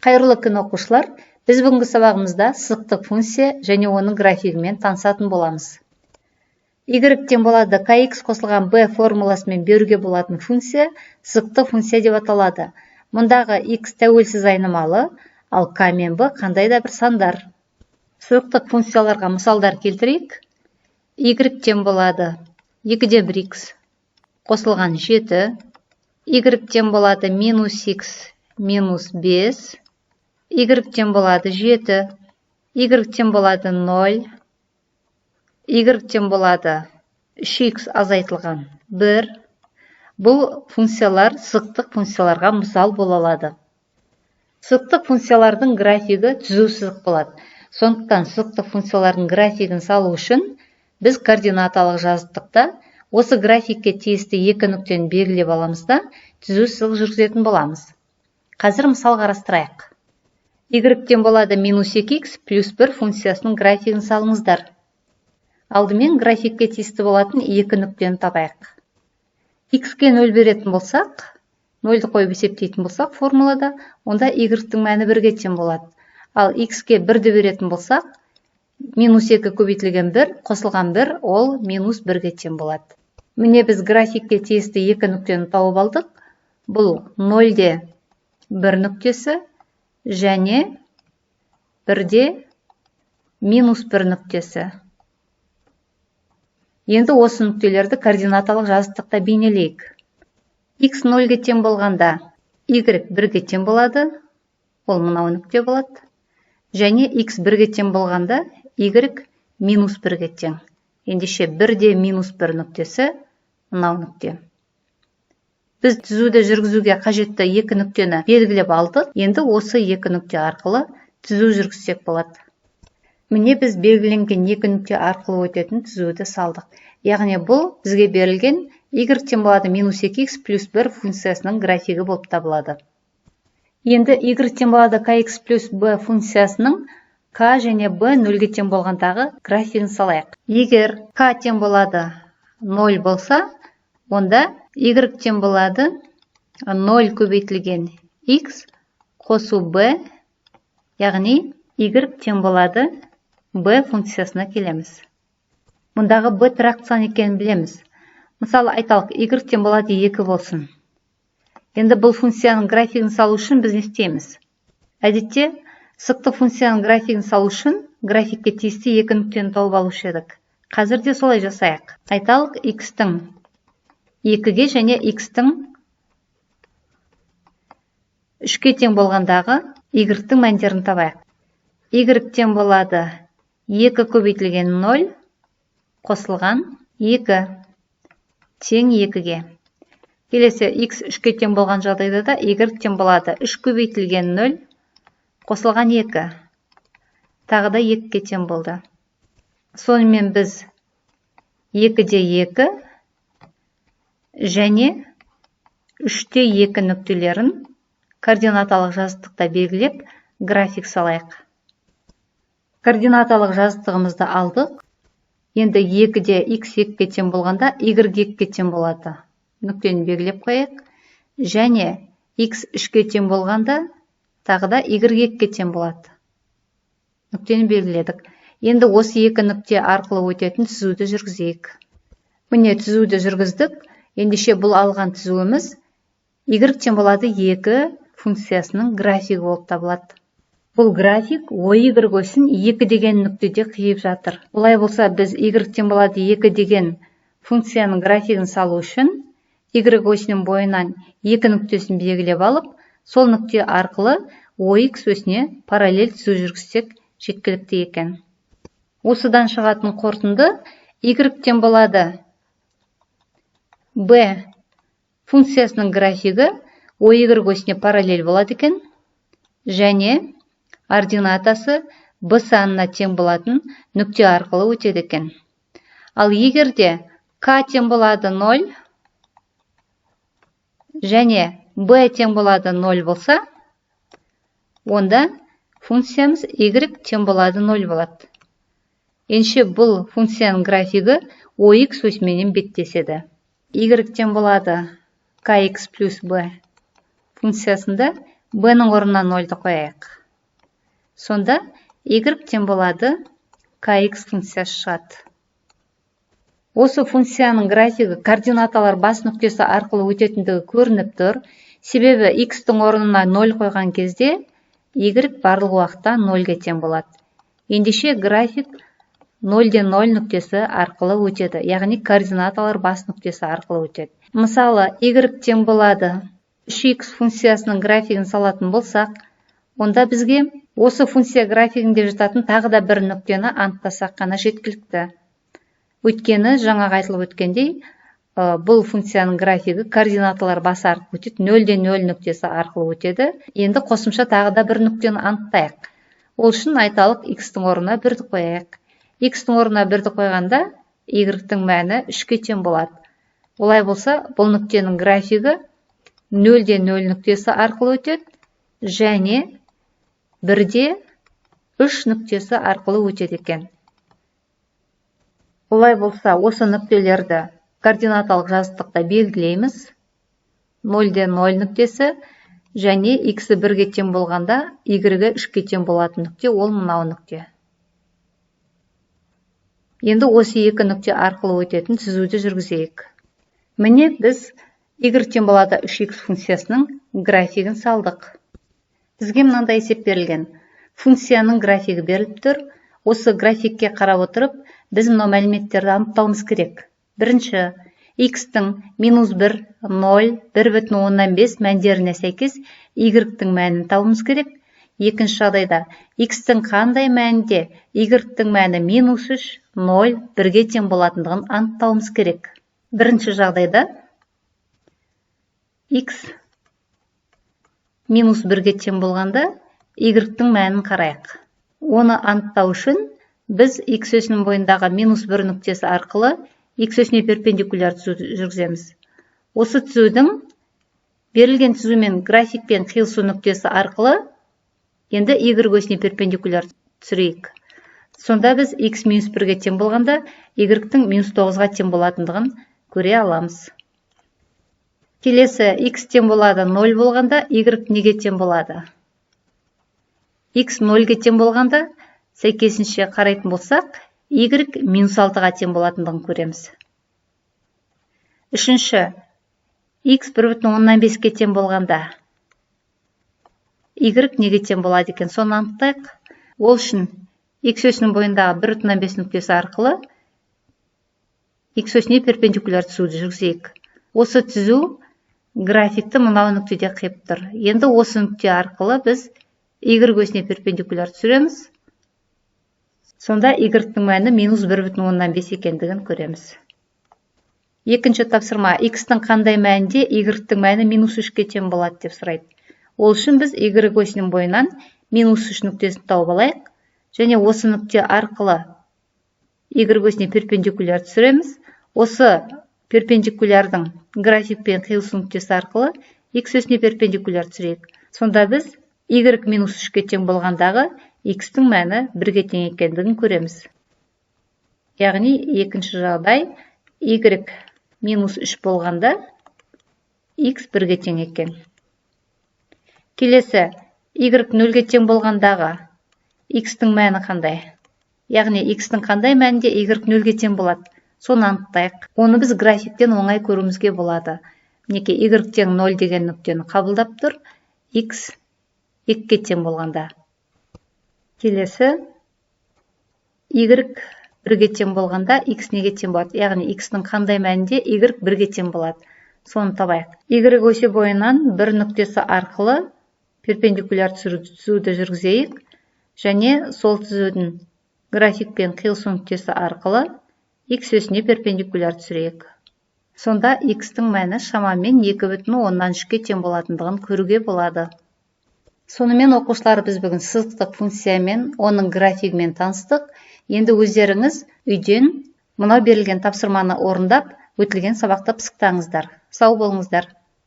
Қайырлы күн оқушылар, біз бүгінгі сабағымызда сызықтық функция және оның графигімен танысатын боламыз. Y-тен болады kx қосылған b формуласымен беруге болатын функция сызықтық функция деп аталады. Мұндағы x тәуелсіз айнымалы, ал k мен b қандай да бір сандар. Сызықтық функцияларға мысалдар келтірейік. Y-тен болады 2-1x қосылған 7, y-тен болады -x -5, y-тен болады 7, y-тен болады 0, y-тен болады 3x азайтылған 1. Бұл функциялар сызықтық функцияларға мысал бола алады. Сызықтық функциялардың графигі түзу сызық болады. Сондықтан сызықтық функциялардың графигін салу үшін біз координаталық жазықтықта осы графикке тиісті екі нүктені белгілеп аламыз да түзу сызық жүргізетін боламыз. Қазір мысал қарастырайық. Y-тен болады -2x плюс 1 функциясының графигін салыңыздар. Алдымен графикке тиісті болатын екі нүктені табайық. X-ке 0 беретін болсақ, 0-ді қойып есептейтін болсақ формулада, онда y-тің мәні 1-ге тең болады. Ал x-ке 1-ді беретін болсақ, -2 көбейтілген 1 қосылған 1 ол -1-ге тең болады. Міне біз графикке тиісті екі нүктені тауып алдық. Бұл 0-де 1 нүктесі және 1-де -1 нүктесі. Енді осы нүктелерді координаталық жазықтықта бейнелейік. X 0-ге тең болғанда y 1-ге тең болады, ол мынау нүкте болады. Және x 1-ге тең болғанда y -1-ге тең. Ендеше 1-де -1 нүктесі мынау нүкте. Біз түзуді жүргізуге қажетті екі нүктені белгілеп алдық. Енді осы екі нүкте арқылы түзу жүргізсек болады. Міне біз белгіленген екі нүкте арқылы өтетін түзуді салдық. Яғни бұл бізге берілген y-тен болады -2x плюс 1 функциясының графигі болып табылады. Енді y-тен болады kx плюс b функциясының k және b 0-ге тең болғандағы графигін салайық. Егер k тең болады 0 болса, онда y-тен болады 0 көбейтілген x қосу b, яғни y тең болады b функциясына келеміз. Мұндағы b тұрақты сан екенін білеміз. Мысалы айталық, y-тен болады 2 болсын. Енді бұл функцияның графигін салу үшін біз не істейміз? Әдетте, сызықтық функцияның графигін салу үшін графикке тиісті екі нүктені тауып алушы едік. Қазір де солай жасайық. Айталық, x-тің 2-ге және x-тің 3-ге тең болғандағы y-тің мәндерін табайық. Y-тен болады 2 көбейтілген 0 қосылған 2 тең 2-ге. Келесі x 3-ге тең болған жағдайда да y-тен болады 3 көбейтілген 0 қосылған 2. Тағы да 2-ге тең болды. Сонымен біз 2-де 2 және 3-те 2 нүктелерін координаталық жазықтықта белгілеп график салайық. Координаталық жазықтығымызды алдық. Енді 2-де x 2-ге тең болғанда y 2-ге тең болады. Нүктені белгілеп қойайық. Және x 3-ге тең болғанда тағы да y 2-ге тең болады. Нүктені белгіледік. Енді осы екі нүкте арқылы өтетін түзуді жүргізейік. Міне түзуді жүргіздік. Ендеше бұл алған түзуіміз y-тен болады 2 функциясының графигі болып табылады. Бұл график OY көсін 2 деген нүктеде қиып жатыр. Олай болса біз y-тен болады 2 деген функцияның графигін салу үшін y осінің бойынан 2 нүктесін белгілеп алып, сол нүкте арқылы OX өсіне параллель түзу жүргізсек жеткілікті екен. Осыдан шығатын қорытынды y-тен болады b функциясының графигі OY осіне параллель болады екен және ординатасы b санына тең болатын нүкте арқылы өтеді екен. Ал егерде k тең болады 0 және b тең болады 0 болса, онда функциямыз y тең болады 0 болады. Ендеше бұл функцияның графигі OX өсіменен беттеседі. Y-тен болады kx плюс b функциясында b-ның орнына 0-ды қояйық. Сонда y тең болады kx функциясы шығады. Осы функцияның графигі координаталар бас нүктесі арқылы өтетіндігі көрініп тұр. Себебі x-тің орнына 0 қойған кезде y барлық уақытта 0-ге тең болады. Ендеше график 0-ден 0 нүктесі арқылы өтеді, яғни координаталар бас нүктесі арқылы өтеді. Мысалы, y тең болады 3x функциясының графигін салатын болсақ, онда бізге осы функция графигінде жататын тағы да бір нүктені анықтасақ қана жеткілікті. Өйткені жаңағы айтылып өткендей, бұл функцияның графигі координаталар басы арқылы өтеді, 0-ден 0 нүктесі арқылы өтеді. Енді қосымша тағы да бір нүктені анықтайық. Ол үшін айталық x-тің орнына 1-ді қояйық. X-тің орнына 1-ді қойғанда y-тің мәні 3-ке тең болады. Олай болса, бұл нүктенің графигі 0-ден 0 нүктесі арқылы өтеді және 1-де 3 нүктесі арқылы өтеді екен. Олай болса, осы нүктелерді координаталық жазықтықта белгілейміз. 0-ден 0 нүктесі және x-і 1-ге тең болғанда y-і 3-ке тең болатын нүкте, ол мынау нүкте. Енді осы екі нүкте арқылы өтетін түзуді жүргізейік. Міне біз y тең болады 3x функциясының графигін салдық. Бізге мынандай есеп берілген. Функцияның графигі беріліп тұр. Осы графикке қарап отырып, біз мынау мәліметтерді анықтауымыз керек. Бірінші, x-тің -1, 0, 1,5 мәндеріне сәйкес y-тің мәнін табуымыз керек. Екінші жағдайда, x-тің қандай мәнінде y-тің мәні -3, 0, 1-ге тең болатындығын анықтауымыз керек. Бірінші жағдайда, x -1-ге тең болғанда y-тің мәнін қарайық. Оны анықтау үшін біз x өсінің бойындағы -1 нүктесі арқылы x өсіне перпендикуляр түзуді жүргіземіз. Осы түзудің берілген түзумен графикпен қиылысу нүктесі арқылы енді y өсіне перпендикуляр түсірейік. Сонда біз x -1-ге тең болғанда y-тің -9-ға тең болатындығын көре аламыз. Келесі x тең болады 0 болғанда y неге тең болады? X 0-ге тең болғанда сәйкесінше қарайтын болсақ, y -6-ға тең болатындығын көреміз. Үшінші, x 1,5-ге тең болғанда y неге тең болады екен? Соны анықтайық. Ол үшін x өсінің бойындағы 1,5 нүктесі арқылы x өсіне перпендикуляр түзуді жүргізейік. Осы түзу графикті мынау нүктеде қиып тұр. Енді осы нүкте арқылы біз y өсіне перпендикуляр түсіреміз. Сонда y-тің мәні -1,5 екендігін көреміз. Екінші тапсырма, x-тің қандай мәнінде y-тің мәні -3-ке тең болады деп сұрайды. Ол үшін біз y өсінің бойынан -3 нүктесін тауып алайық, және осы нүкте арқылы y өсіне перпендикуляр түсіреміз. Осы перпендикулярдың графикпен қиылысу нүктесі арқылы x өсіне перпендикуляр түсірейік. Сонда біз y -3-ке тең болғандағы x-тің мәні 1-ге тең екендігін көреміз. Яғни екінші жағдай y -3 болғанда x 1-ге тең екен. Келесі, y 0-ге тең болғандағы x-тің мәні қандай? Яғни x-тің қандай мәнінде y 0-ге тең болады? Соны анықтайық. Оны біз графиктен оңай көруімізге болады. Мінеке y тең 0 деген нүктені қабылдап тұр, x 2-ге тең болғанда. Келесі, y 1-ге тең болғанда x неге тең болады? Яғни x-тің қандай мәнінде y 1-ге тең болады? Соны табайық. Y өсі бойынан бір нүктесі арқылы перпендикуляр түзуді жүргізейік, және сол түзудің графикпен қиылысу нүктесі арқылы x өсіне перпендикуляр түсірейік. Сонда x-тің мәні шамамен 2,3-ке тең болатындығын көруге болады. Сонымен оқушылар, біз бүгін сызықтық функциямен, оның графигімен таныстық. Енді өздеріңіз үйден мынау берілген тапсырманы орындап, өтілген сабақты пысықтаңыздар. Сау болыңыздар.